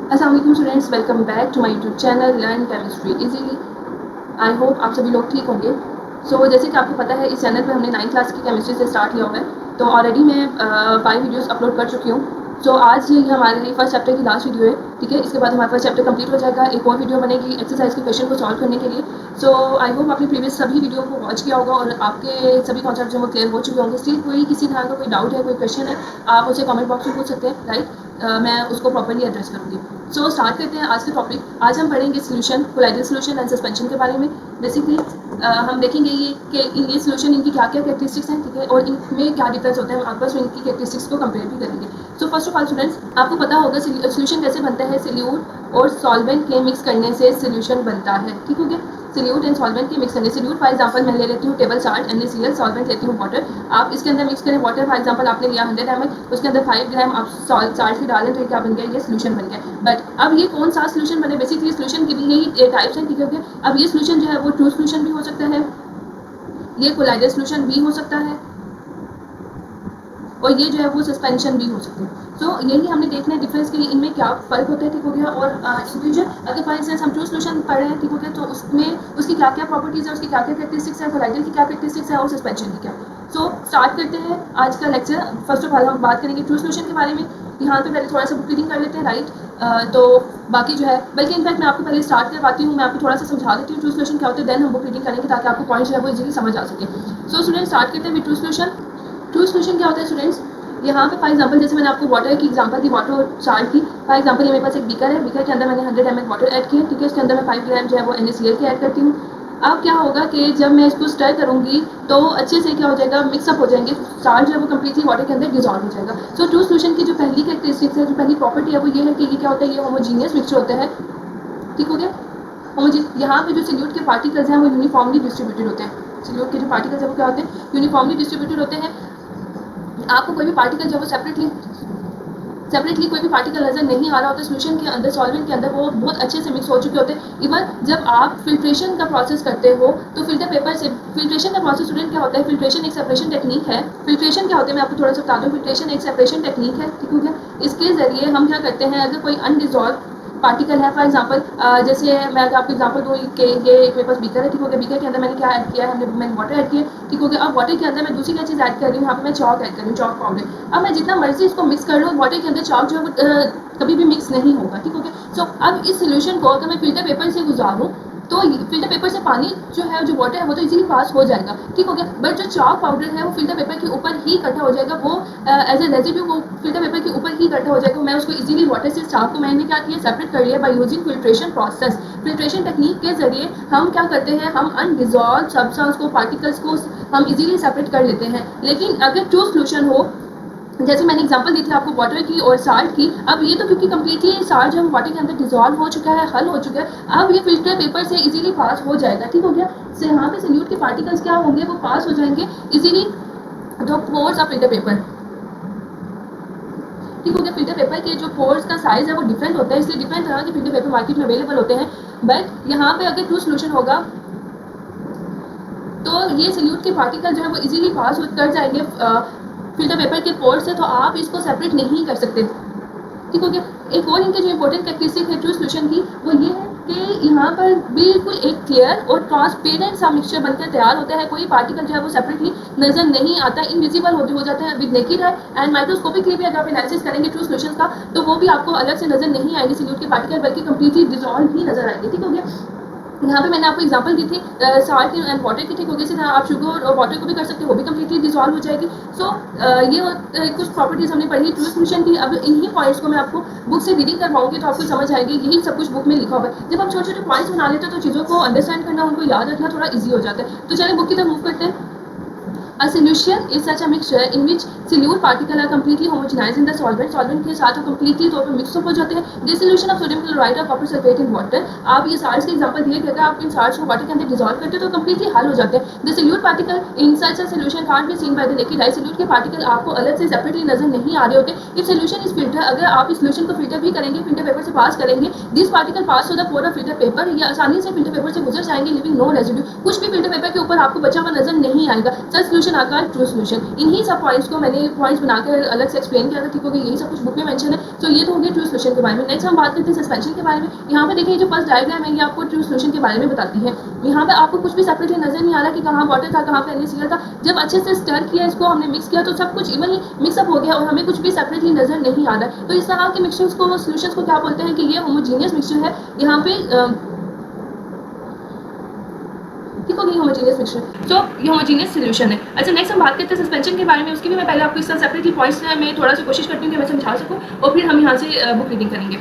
अस्सलाम वालेकुम students, welcome back to my YouTube channel learn chemistry easily. I hope आप सभी लोग ठीक होंगे। जैसे कि आपको पता है, इस चैनल पे हमने 9th क्लास की केमिस्ट्री से स्टार्ट किया हुआ है। तो ऑलरेडी मैं 5 वीडियोस अपलोड कर चुकी हूँ। आज ये हमारे फर्स्ट चैप्टर की लास्ट वीडियो है, ठीक है। इसके बाद हमारा फर्स्ट चैप्टर कंप्लीट हो जाएगा। एक और वीडियो बनेगी एक्सरसाइज के क्वेश्चन को सॉल्व करने के लिए। आई होप आपने प्रीवियस सभी वीडियो को वॉच किया होगा और आपके सभी कॉन्सेप्ट जो वो क्लियर हो चुके होंगे। स्टिल कोई किसी तरह का कोई डाउट है, कोई क्वेश्चन है, आप उसे कमेंट बॉक्स में पूछ सकते हैं, राइट। मैं उसको प्रॉपर्ली एड्रेस करूँगी। स्टार्ट करते हैं आज के टॉपिक। आज हम पढ़ेंगे solution, colloidal solution and suspension के बारे में। बेसिकली हम देखेंगे ये सोल्यूशन, इनकी क्या क्या कैरेक्टरिस्टिक्स हैं, ठीक है, और इनमें क्या डिफरेंस होता है। आपस में इनकी कैरेक्टरिस्टिक्स को कंपेयर भी करेंगे। फर्स्ट ऑफ ऑल स्टूडेंट्स, आपको पता होगा सोल्यूशन कैसे बनता है। सोल्यूट और सॉल्वेंट के मिक्स करने से सोल्यूशन बनता है, ठीक हो गया। सोल्यूट एंड सॉल्वेंट के मिक्स करने, सोल्यूट फॉर एग्जांपल मैं ले लेती हूँ टेबल साल्ट NaCl, सॉल्वेंट लेती हूँ वाटर। आप इसके अंदर मिक्स करें वाटर, फॉर एग्जांपल आपने लिया 100 ml, उसके अंदर 5 ग्राम आप साल्ट भी डालें तो क्या बन गया, ये सोल्यूशन बन गया। बट अब ये कौन सा सोल्यूशन बने, बेसिकली सोल्यूशन की भी यही टाइप्स हैं, ठीक है। अब ये सोल्यूशन जो है वो ट्रू सोल्यूशन भी हो सकता है, ये कोलाइडल सोल्यूशन भी हो सकता है, और ये जो है वो सस्पेंशन भी हो सकती है। यही हमने देखना है डिफरेंस कि इनमें क्या फ़र्क होता है, ठीक हो गया। और इंडिविजुअल अगर फॉर इंस्टेंस हम ट्रू सोल्यूशन पढ़ रहे हैं, ठीक हो गया, तो उसमें उसकी क्या क्या प्रॉपर्टीज़ है, उसकी क्या क्या कैरेक्टरिस्टिक्स है, कोलाइडल की क्या कैरेक्टरिस्टिक्स है और सस्पेंशन की क्या। स्टार्ट करते हैं आज का लेक्चर। फर्स्ट ऑफ ऑल हम बात करेंगे ट्रू सोल्यूशन के बारे में। यहाँ पे पहले थोड़ा सा बुक रीडिंग कर लेते हैं, राइट। तो बाकी जो है, बल्कि इनफैक्ट मैं आपको पहले स्टार्ट करवाती हूँ, मैं आपको थोड़ा सा समझा देती हूँ ट्रू सोल्यूशन क्या होता है, देन हम बुक रीडिंग करेंगे ताकि आपको पॉइंट जो है वो इजीली समझ आ सके। स्टूडेंट स्टार्ट करते हैं with true solution. True solution क्या होता है स्टूडेंट्स, यहाँ पे फॉर एग्जांपल जैसे मैंने आपको वाटर की एग्जांपल दी, वाटर और साल्ट की। फॉर एग्जांपल ये मेरे पास एक बीकर है, बीकर के अंदर मैंने 100 ml वाटर ऐड किया, ठीक है। उसके अंदर मैं 5 ग्राम जो है वो NaCl के ऐड करती हूँ। अब क्या होगा कि जब मैं इसको स्टर करूँगी तो अच्छे से क्या हो जाएगा, मिक्सअप हो जाएंगे, साल्ट जो है वो कम्प्लीटली वाटर के अंदर डिजॉल्व हो जाएगा। ट्रू सोल्यूशन की जो पहली कैरेक्टरिस्टिक्स है, जो पहली प्रॉपर्टी है वो ये है कि ये क्या होता है, ये होमोजीनियस मिक्सचर होता है, ठीक हो गया। यहाँ पे जो सोल्यूट के पार्टिकल्स हैं वो यूनिफॉर्मली डिस्ट्रीब्यूटेड होते हैं। सोल्यूट के जो पार्टिकल्स हैं वो क्या होते हैं, यूनिफॉर्मली डिस्ट्रीब्यूटेड होते हैं। आपको कोई भी पार्टिकल जो वो सेपरेटली कोई भी पार्टिकल नजर नहीं आ रहा होता सोल्यूशन के अंदर, सॉल्वेंट के अंदर, वो बहुत अच्छे से मिक्स हो चुके होते हैं। इवन जब आप फिल्ट्रेशन का प्रोसेस करते हो तो फिल्टर पेपर से, फिल्ट्रेशन का प्रोसेस स्टूडेंट क्या होता है, फिल्ट्रेशन एक सेपरेशन टेक्निक है। फिल्ट्रेशन क्या होता है मैं आपको थोड़ा सा बता दूं, फिल्ट्रेशन एक सेपरेशन टेक्निक है, ठीक हो गया। इसके जरिए हम क्या करते हैं, अगर कोई अनडिजॉल्व पार्टिकल है, फॉर एग्जांपल जैसे मैं अगर आपको एग्जांपल दूँ कि ये मेरे पास बीकर है, ठीक हो गया। बीकर के अंदर मैंने क्या ऐड किया है, मैंने वाटर ऐड किया, ठीक हो गया। अब वाटर के अंदर मैं दूसरी क्या चीज़ ऐड कर रही हूँ, यहाँ पे मैं चॉक ऐड कर रही हूँ, चॉक पाउडर। अब मैं जितना मर्जी इसको मिक्स कर लूँ, वाटर के अंदर चॉक जो है वो कभी भी मिक्स नहीं होगा, ठीक हो गया। अब इस सोल्यूशन को अगर मैं फिल्टर पेपर से गुजारूँ तो फिल्टर पेपर से पानी जो है, जो वाटर है वो तो इजीली पास हो जाएगा, ठीक हो गया। बट जो चॉक पाउडर है वो फिल्टर पेपर के ऊपर ही इकट्ठा हो जाएगा, वो एज ए रेजिड्यू वो फिल्टर पेपर के ऊपर ही इकट्ठा हो जाएगा। मैं उसको इजीली वाटर से चॉक को मैंने क्या किया, सेपरेट कर लिया by using filtration process. Filtration technique के जरिए हम क्या करते हैं, हम अनडिजॉल्व सब्सटेंस को, पार्टिकल्स को हम इजीली सेपरेट कर लेते हैं। लेकिन अगर ट्रू सोल्यूशन हो, जैसे मैंने एग्जांपल दी थी आपको वाटर की और साल्ट की, अब ये तो क्योंकि कम्प्लीटली साल्ट जो वाटर के अंदर डिजॉल्व हो चुका है, हल हो चुका है, अब ये फिल्टर पेपर से इजीली पास हो जाएगा, ठीक हो गया। से यहाँ पे सोल्यूट के पार्टिकल्स क्या होंगे, वो पास हो जाएंगे इजीली जो पोर्स ऑफ फिल्टर पेपर, ठीक हो गया। फिल्टर पेपर के जो पोर्स का साइज है वो डिफरेंट होता है, इसलिए डिफरेंट तरह के फिल्टर पेपर मार्केट में अवेलेबल होते हैं। बट यहाँ पे अगर ट्रू सोल्यूशन होगा तो ये सोल्यूट के पार्टिकल जो है वो इजीली पास कर जाएंगे फिल्टर पेपर के पोर से, तो आप इसको सेपरेट नहीं कर सकते, ठीक हो गया। एक और इनके जो इंपॉर्टेंट कैरेक्टरिस्टिक है ट्रू सोल्यूशन की, वो ये है कि यहाँ पर बिल्कुल एक क्लियर और ट्रांसपेरेंट सा मिक्सचर बनकर तैयार होता है। कोई पार्टिकल जो है वो सेपरेटली नजर नहीं आता, इनविजिबल हो जाता है with naked eye and microscopically भी अगर आप एनालिसिस करेंगे ट्रू सोल्यूशन का तो वो भी आपको अलग से नजर नहीं आएंगे सोल्यूट के पार्टिकल, बल्कि कंप्लीटली डिजॉल्व ही नजर आएंगे, ठीक हो गया। यहाँ पे मैंने आपको एग्जांपल दी थी साल्ट एंड वाटर की, ठीक हो गया। इसी तरह आप शुगर और वाटर को भी कर सकते हो, वो भी कम्प्लीटली डिजॉल्व हो जाएगी। ये कुछ प्रॉपर्टीज हमने पढ़ी ट्रू सोल्यूशन की। अब इन्हीं पॉइंट्स को मैं आपको बुक से रीडिंग करवाऊंगी तो आपको समझ आएगी, यही सब कुछ बुक में लिखा हुआ है। जब हम छोटे छोटे पॉइंट्स बना लेते हैं तो चीज़ों को अंडरस्टैंड करना, उनको याद रखना थोड़ा ईजी हो जाता है। तो चलिए बुक की तरफ मूव करते हैं। A solution is such a mixture in which solute particle are completely homogenized in the solvent. Solvent के साथ वो completely तौर पर mix up हो जाते हैं. Dissolution of sodium chloride और copper sulfate in water. आप ये salts के example दिए कि अगर आप इन salts को water के अंदर dissolve करते हो तो completely हल हो जाते हैं. The solute particle in such a solution can't be seen by the naked eye. solute के particle आपको अलग से separately नजर नहीं आ रहे होते. If solution is filter, अगर आप इस solution को filter भी करेंगे, filter paper से pass करेंगे, this particle pass through the pore of filter paper, ये आसानी से filter paper से गुजर जाएंगे, leaving no residue. कुछ भी filter paper के ऊपर आपको बचा हुआ नजर नहीं आएगा. Such solution सोल्यूशन आकार ट्रू सोल्यूशन। इन्हीं सब पॉइंट्स को मैंने पॉइंट्स बनाकर अलग से एक्सप्लेन किया था, ठीक हो गया, यही सब कुछ बुक में मेंशन है। तो ये तो हो गया ट्रू सोल्यूशन के बारे में। नेक्स्ट हम बात करते हैं सस्पेंशन के बारे में। यहाँ पे देखिए जो फर्स्ट डायग्राम है ये आपको ट्रू सोल्यूशन के बारे में बताती है। यहाँ पे आपको कुछ भी सेपरेटली नजर नहीं आ रहा कि कहाँ वाटर था, कहाँ पे NaCl था। जब अच्छे से स्टर किया, इसको हमने मिक्स किया तो सब कुछ इवनली मिक्सअप हो गया और हमें कुछ भी सेपरेटली नजर नहीं आ रहा है। तो इस तरह के मिक्सचर्स को, सोल्यूशंस को क्या बोलते हैं कि ये होमोजीनियस मिक्सचर है। यहाँ पे ठीक हो गई होमोजीनियस मिक्सचर, तो ये होमोजीनियस सोल्यूशन है। अच्छा नेक्स्ट हम बात करते हैं सस्पेंशन के बारे में। उसकी भी मैं पहले आपको इस तरह सेपरेटली पॉइंट्स में थोड़ा सा कोशिश करती हूँ कि मैं समझा सकूँ और फिर हम यहाँ से बुक रीडिंग करेंगे।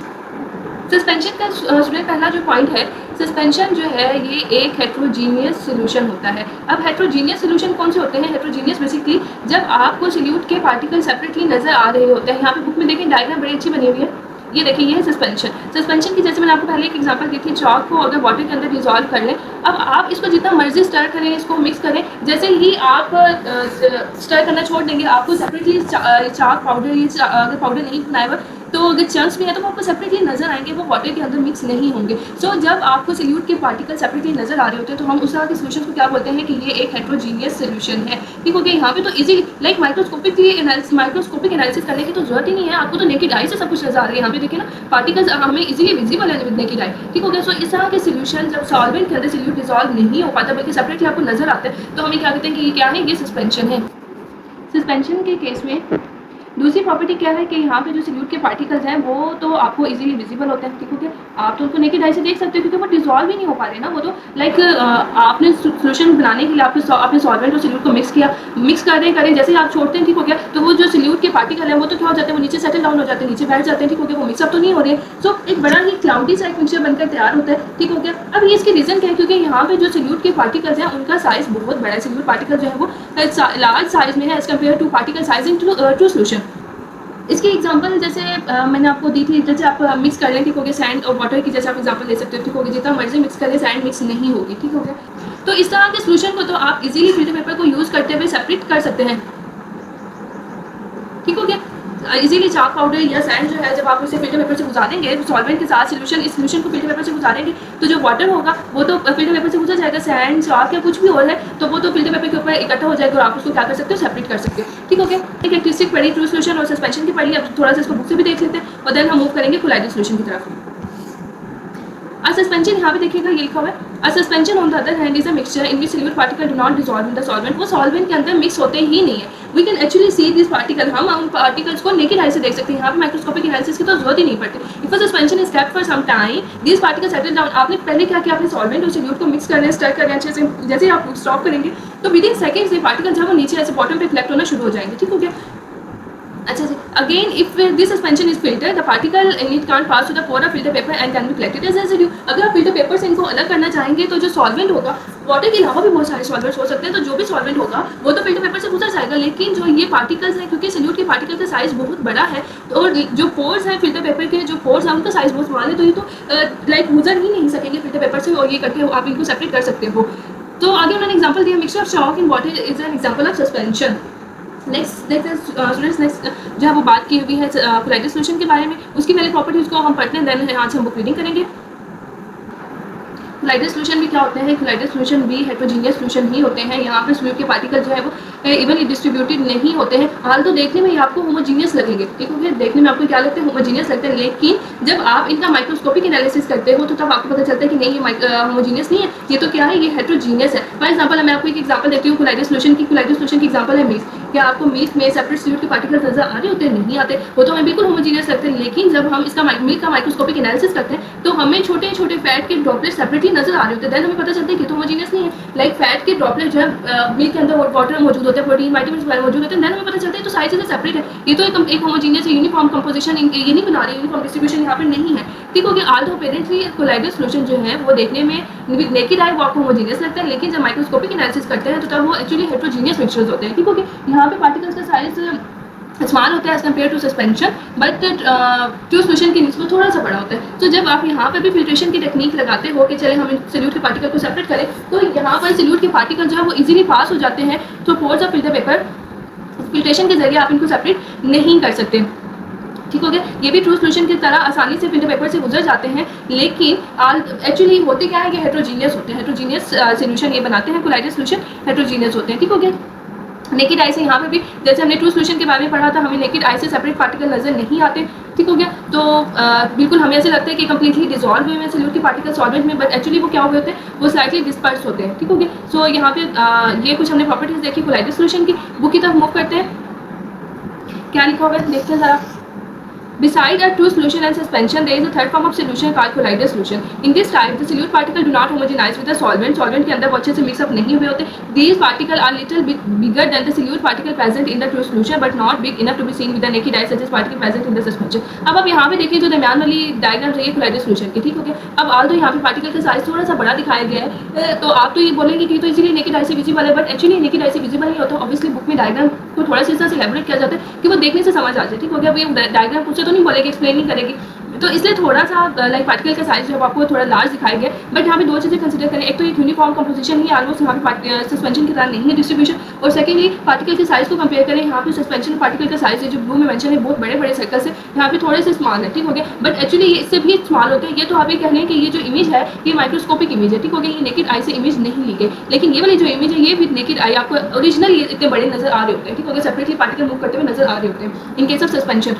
सस्पेंशन का स्टूडेंट पहला जो पॉइंट है, सस्पेंशन जो है ये एक हेट्रोजीनियस सोल्यूशन होता है। अब हेट्रोजीनियस सोल्यूशन कौन से होते हैं? हेट्रोजीनियस बेसिकली जब आपको सोल्यूट के पार्टिकल सेपरेटली नजर आ रहे होते हैं। यहाँ पे बुक में देखिए डायग्राम बड़ी अच्छी बनी हुई है, ये देखिए ये है सस्पेंशन। सस्पेंशन की जैसे मैंने आपको पहले एक एग्जांपल दी थी, चॉक को अगर वाटर के अंदर डिजॉल्व कर लें, अब आप इसको जितना मर्जी स्टर करें, इसको मिक्स करें, जैसे ही आप स्टर करना छोड़ देंगे आपको सेपरेटली चाक पाउडर, ये अगर पाउडर नहीं बनाया हुआ तो अगर चंक्स भी है तो वो आपको सेपरेटली नजर आएंगे, वो वाटर के अंदर मिक्स नहीं होंगे। सो जब आपको सोल्यूट के पार्टिकल सेपरेटली नजर आ रहे होते हैं तो हम उस तरह के सोल्यूशन को क्या बोलते हैं कि ये एक हेट्रोजीनियस सोल्यूशन है। ठीक हो गया। यहाँ पे तो इजीली लाइक माइक्रोस्कोपिक एनालिसिस करने की तो जरूरत ही नहीं है, आपको तो नेकेड आई से सब कुछ नजर आ रहा है। यहाँ पे देखिए ना पार्टिकल्स हमें इजीली विजिबल है विद नेकेड आई। ठीक हो गया। सो इस तरह के सोल्यूशन जब सॉल्वेंट के अंदर सोल्यूट डिसॉल्व नहीं हो पाता बल्कि सेपरेटली आपको नजर आता है तो हमें क्या कहते हैं कि ये क्या है, ये सस्पेंशन है। सस्पेंशन के केस में दूसरी प्रॉपर्टी क्या है कि यहाँ पे जो सोल्यूट के पार्टिकल्स हैं वो तो आपको इजीली विजिबल होते हैं। ठीक है, आप तो उनको नेकेड आई से देख सकते हो क्योंकि वो डिसॉल्व ही नहीं हो पा रहे ना। वो तो लाइक आपने सोल्यूशन बनाने के लिए आपने सॉल्वेंट और सोल्यूट को मिक्स करें जैसे ही आप छोड़ते हैं, ठीक हो गया, तो वो जो सोल्यूट के पार्टिकल हैं वो तो क्या हो जाते हैं, वो नीचे सेटल डाउन हो जाते हैं, नीचे बैठ जाते हैं। ठीक हो गया, वो मिक्सअप तो नहीं हो रहे। सो एक बड़ा ही क्लाउडी सा एक मिक्सचर बनकर तैयार होता है। ठीक हो गया। अब ये इसकी रीजन क्या है, क्योंकि यहाँ पे जो सोल्यूट के पार्टिकल्स हैं उनका साइज बहुत बड़ा है। सोल्यूट पार्टिकल जो है वो लार्ज साइज में है as compare to particle size in true solution. इसकी एग्जांपल जैसे मैंने आपको दी थी, जैसे आप मिक्स कर लें, ठीक हो गया, सैंड और वाटर की जैसे आप एग्जांपल ले सकते हो। ठीक हो गया, जितना मर्जी मिक्स कर ले सैंड मिक्स नहीं होगी। ठीक हो गया। तो इस तरह के सोल्यूशन को तो आप इजीली फिल्टर पेपर को यूज करते हुए सेपरेट कर सकते हैं। ठीक हो गया। इजीली चाक पाउडर या सैंड जो है जब आप उसे फिल्टर पेपर से गुजारेंगे सॉल्वेंट के साथ इस सोल्यूशन को फिल्टर पेपर से गुजारेंगे तो जो वाटर होगा वो तो फिल्टर पेपर से गुजर जाएगा। सैंड चाक या कुछ भी और है तो वो तो फिल्टर पेपर के ऊपर इकट्ठा हो जाएगा और आप उसको क्या कर सकते हो, सेपरेट कर सकते हो। ठीक हो गया। एक कैरेक्टरिस्टिक पढ़ी ट्रू सोल्यूशन और सस्पेंशन की पढ़ी, अब थोड़ा सा इसको बुक से भी देख लेते हैं और देन हम मूव करेंगे कोलाइडल सोल्यूशन की तरफ। सस्पेंशन यहाँ पे देखिएगा ये लिखा हुआ है, a suspension on the other hand is a mixture in which solute particle do not dissolve in the solvent. वो सॉल्वेंट के अंदर मिक्स होते ही नहीं है। We can actually see this particle, हम उन पार्टिकल्स को नेकेड आई से देख सकते हैं। यहाँ पे माइक्रोस्कोपिक एनालिसिस की तो जरूरत ही नहीं पड़ती। If a suspension is kept for some time this particle settle down. आपने पहले क्या किया, आपने सॉल्वेंट और सोल्यूट को मिक्स करना है, स्टर करना है अच्छे से। जैसे आप स्टॉप करेंगे तो विद इन सेकंड्स ये पार्टिकल जब वो नीचे ऐसे बॉटम पे कलेक्ट होना शुरू हो जाएंगे। ठीक हो गया। अच्छा जी, again if this suspension is filter the particle in it can't pass to the pore of filter paper and can be collected as residue. अगर आप फिल्टर पेपर से इनको अलग करना चाहेंगे तो जो सॉल्वेंट होगा, वाटर के अलावा भी बहुत सारे सॉल्वेंट्स हो सकते हैं, तो जो भी सॉल्वेंट होगा वो तो फिल्टर पेपर से गुजर जाएगा। लेकिन जो ये पार्टिकल्स हैं, क्योंकि सोल्यूट के पार्टिकल का साइज बहुत बड़ा है तो जो पोर्स हैं फिल्टर पेपर के, जो पोर्स हैं उनका साइज बहुत स्मॉल है, तो ये तो लाइक गुजर ही नहीं सकेंगे फिल्टर पेपर से और ये करके आप इनको सेपरेट कर सकते हो। तो आगे उन्होंने एग्जाम्पल दिया, mixture of chalk in water is an example of suspension. Next जो है वो बात की हुई है कोलाइडल सोल्यूशन के बारे में। उसकी पहले प्रॉपर्टीज को हम पढ़ते हैं, देन आज हम बुक रीडिंग करेंगे। कोलाइडल सोल्यूशन भी क्या होते हैं, कोलाइडल सोल्यूशन भी हेट्रोजीनियस सोल्यूशन ही होते हैं। यहाँ पे सोल्यूट के पार्टिकल जो है वो इवनली डिस्ट्रीब्यूटेड नहीं होते हैं। हाल तो देखने में ये आपको होमोजीनियस लगेंगे। ठीक है, देखने में आपको क्या लगता है, होमोजीनियस लगता है, लेकिन जब आप इनका माइक्रोस्कोपिक एनालिसिस करते हो तो तब आपको पता चलता है कि नहीं ये होमोजीनियस नहीं है, ये तो क्या है, ये हेट्रोजीनियस है। फॉर एग्जाम्पल मैं आपको एक एग्जाम्पल देती हूँ कोलाइडल सोल्यूशन की। कोलाइडल सोल्यूशन की एग्जाम्पल है मिल्क। क्या आपको मिल्क में सेपरेट सोल्यूट के पार्टिकल्स नजर आ रहे होते हैं? नहीं आते, वो तो हमें बिल्कुल होमोजीनियस लगते हैं। लेकिन जब हम इसका मिल्क का माइक्रोस्कोपिक एनालिसिस करते हैं तो हमें छोटे छोटे फैट के ड्रॉपलेट सेपरेटली नजर आ रहे होते हैं। देन हमें पता चलता है कि तो होमोजीनियस नहीं है। लाइक फैट के ड्रॉपलेट जो है मिल्क के अंदर वाटर मौजूद होते हैं, प्रोटीन विटामिन मौजूद होते हैं, देन हमें पता चलता है तो सारी चीजें सेपरेट है। ये तो एक होमोजीनियस यूनिफॉर्म कंपोजिशन ये नहीं बना रही, यूनिफॉर्म डिस्ट्रीब्यूशन यहाँ पे नहीं है। ठीक हो गया। आल्दो अपेरेंटली कोलाइडल सोल्यूशन जो है वो देखने में नेकेड आई वो आपको होमोजीनियस लगता है, लेकिन जब माइक्रोस्कोपिक एनालिसिस करते हैं तो तब वो एक्चुअली हेट्रोजीनियस मिक्सचर्स होते हैं। ठीक हो गया। यहाँ पे पार्टिकल्स का साइज स्मॉल होता है as compare to suspension, but true solution की निस्बत थोड़ा सा बड़ा होता है। तो जब आप यहाँ पे भी फिल्ट्रेशन की टेक्निक लगाते हो कि चले हम सोल्यूट के पार्टिकल को सेपरेट करें, तो यहाँ पर सोल्यूट के पार्टिकल जो है वो इजीली पास हो जाते हैं तो pores of filter paper filtration के जरिए आप इनको सेपरेट नहीं कर सकते। ठीक हो गया। ये भी ट्रू सोल्यूशन की तरह आसानी से फिल्टर पेपर से गुजर जाते हैं, लेकिन एक्चुअली होते क्या है, ये हेट्रोजीनियस होते हैं। हेट्रोजीनियस सोल्यूशन ये बनाते हैं, कोलाइडल सोल्यूशन हेट्रोजीनियस होते हैं। ठीक हो गया। नेकेड आई से यहाँ पे भी जैसे हमने ट्रू सोल्यूशन के बारे में पढ़ा था, हमें नेकेड आई से सेपरेट पार्टिकल नजर नहीं आते, ठीक हो गया। तो बिल्कुल हमें ऐसे लगता है कि कंप्लीटली डिजॉल्व हुए हैं सोल्यूट के पार्टिकल सॉल्वेंट में, बट एक्चुअली वो क्या हुए होते हैं, वो स्लाइटली डिस्पर्स होते हैं, ठीक हो गया। सो यहाँ पे ये कुछ हमने प्रॉपर्टीज देखी कोलाइडल सोल्यूशन की। बुक की तरफ मूव करते हैं, क्या लिखा हुआ है देखते हैं जरा। Beside a true solution and suspension, there is a third form of solution called colloidal solution. In this type, the solute particle do not homogenize with the solvent. Solvent के अंदर वो अच्छे से mix up नहीं हुए होते. These particles are little bit bigger than the solute particle present in the true solution, but not big enough to be seen with the naked eye, such as particle present in the suspension. अब आप यहाँ पे देखिए जो दरमियान वाली diagram है ये colloidal solution की, ठीक हो गया। अब आल्दो यहाँ पे पार्टिकल का साइज थोड़ा सा बड़ा दिखाया गया है, तो आप तो ये बोलेंगे कि तो इसीलिए नेकेड आई से विजिबल है, बट एक्चुअली नेकेड आई से विजिबल नहीं होता। ऑब्वियसली बुक में डायग्राम को थोड़ा सा इलेबोरेट किया जाता है कि वो देखने से समझ आ जाए, ठीक हो गया। ये डायग्राम पूछे तो नहीं बोलेगी, एक्सप्लेन नहीं करेगी, तो इसलिए थोड़ा सा लाइक पार्टिकल का साइज जो है आपको थोड़ा लार्ज दिखाया गया। बट यहाँ पे दो चीज़ें कंसिडर करें, एक तो एक यूनिफॉर्म कंपोजिशन ही ऑलमोस्ट यहाँ पे सस्पेंशन की तरह नहीं है डिस्ट्रीब्यूशन, और सेकेंडली पार्टिकल के साइज को कंपेयर करें, यहाँ पे सस्पेंशन पार्टिकल का साइज है जो ब्लू में मेंशन है बहुत बड़े बड़े सर्कल से, यहाँ पे थोड़े से स्मॉल है, ठीक हो गया। बट एक्चुअली ये इससे भी स्मॉल होते हैं। ये तो आप ये कह लें कि ये जो इमेज है ये माइक्रोस्कोपिक इमेज है, ठीक हो गया। ये नेकेड आई से इमेज नहीं ली गई, लेकिन ये वाली जो इमेज है ये भी नेकेड आई आपको ओरिजिनल ये इतने बड़े नजर आ रहे होते हैं, ठीक हो गया। सेपरेटली पार्टिकल मूव करते हुए नजर आ रहे होते हैं in case of suspension.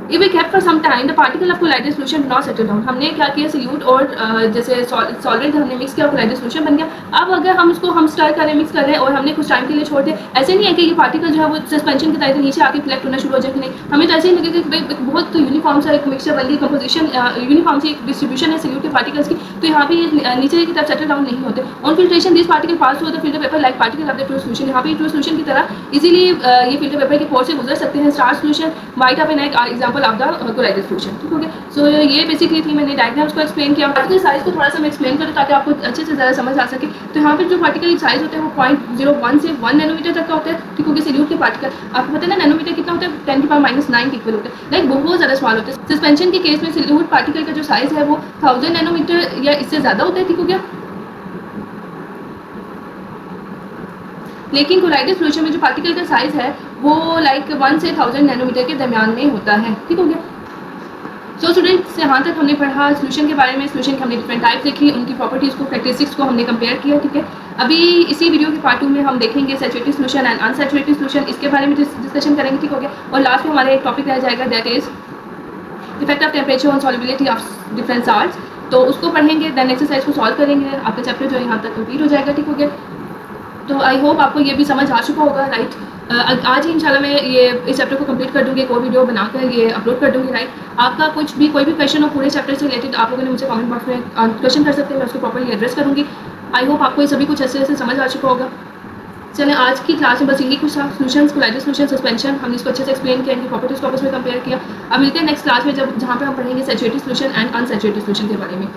If we kept for some time, the particle of colloidal solution do not settle down. हमने क्या किया, सोल्यूट और जैसे सॉल्वेंट हमने मिक्स किया, colloidal solution बन गया। अब अगर हम उसको हम स्टर करें, मिक्स कर रहे हैं और हमने कुछ टाइम के लिए छोड़ दिया, ऐसे नहीं है कि ये पार्टिकल जो है वो सस्पेंशन की तरह नीचे आके कलेक्ट होना शुरू हो जाए कि नहीं। हमें तो ऐसे ही लगे कि बहुत यूनिफॉर्म सा एक मिक्सचर बन गई, कंपोजिशन यूनिफॉर्म सी डिस्ट्रीब्यूशन है सोल्यूट के पार्टिकल्स की, तो यहाँ पे ये नीचे की तरफ सेटल डाउन नहीं होते। On filtration this particle pass through the filter paper like particle of the true solution. यहाँ पे ट्रू सोल्यूशन की तरह इजीली ये फिल्टर पेपर के पोर से गुजर सकते हैं। Starch solution, white of an egg are example of the colloidal solution, ठीक हो गया। सो ये बेसिकली थी, मैंने डायग्राम्स को एक्सप्लेन किया। पार्टिकल साइज को थोड़ा सा मैं एक्सप्लेन करूँ ताकि आपको अच्छे से ज़्यादा समझ आ सके। तो यहाँ पे जो पार्टिकल साइज होते हैं वो 0.01 से 1 नैनोमीटर तक का होता है, ठीक हो गया। सोल्यूट के पार्टिकल आपको पता है ना नैनोमीटर कितना होता है, 10⁻⁹ इक्वल होता है, लाइक बहुत ज़्यादा स्मॉल होते हैं। सस्पेंशन के केस में सोल्यूट पार्टिकल का जो साइज है वो 1000 नैनोमीटर या इससे ज़्यादा होता है, ठीक हो गया। लेकिन कोलाइडल सोल्यूशन में जो पार्टिकल का साइज है वो लाइक 1 से 1000 नैनोमीटर के दरमियान में होता है, ठीक हो गया। सो स्टूडेंट्स, यहाँ तक हमने पढ़ा सोल्यूशन के बारे में। सोल्यूशन के हमने डिफरेंट टाइप्स देखी, उनकी प्रॉपर्टीज़ को, कैरेक्टरिस्टिक्स को हमने कंपेयर किया, ठीक है। अभी इसी वीडियो के पार्ट 2 में हम देखेंगे saturated solution and unsaturated solution, इसके बारे में डिस्कशन करेंगे, ठीक हो गया। और लास्ट में हमारा एक टॉपिक रह जाएगा, that is effect of temperature on solubility of different salts, तो उसको पढ़ेंगे, देन एक्सरसाइज को सॉल्व करेंगे। आपका चैप्टर जो यहाँ तक कंप्लीट हो जाएगा, ठीक हो गया। तो आई होप आपको ये भी समझ आ चुका होगा, राइट। आज ही इंशाल्लाह मैं ये इस चैप्टर को कंप्लीट कर दूँगी, एक और वीडियो बनाकर ये अपलोड कर दूँगी, राइट। आपका कुछ भी कोई भी क्वेश्चन हो पूरे चैप्टर से रिलेटेड, आप लोगों ने मुझे कमेंट बॉक्स में क्वेश्चन कर सकते हैं, मैं उसको प्रॉपर्ली एड्रेस करूँगी। आई होप आपको ये सभी कुछ अच्छे से समझ आ चुका होगा। चलें, आज की क्लास में बस यही कुछ था, सोल्यूशन, कोलाइडल सोल्यूशन, सस्पेंशन, हमने इसको अच्छे से एक्सप्लेन किया, इनकी प्रॉपर्टीज़ को आपस में कंपेयर किया। अब मिलते हैं नेक्स्ट क्लास में जहाँ पे हम पढ़ेंगे saturated solution and unsaturated solution के बारे में।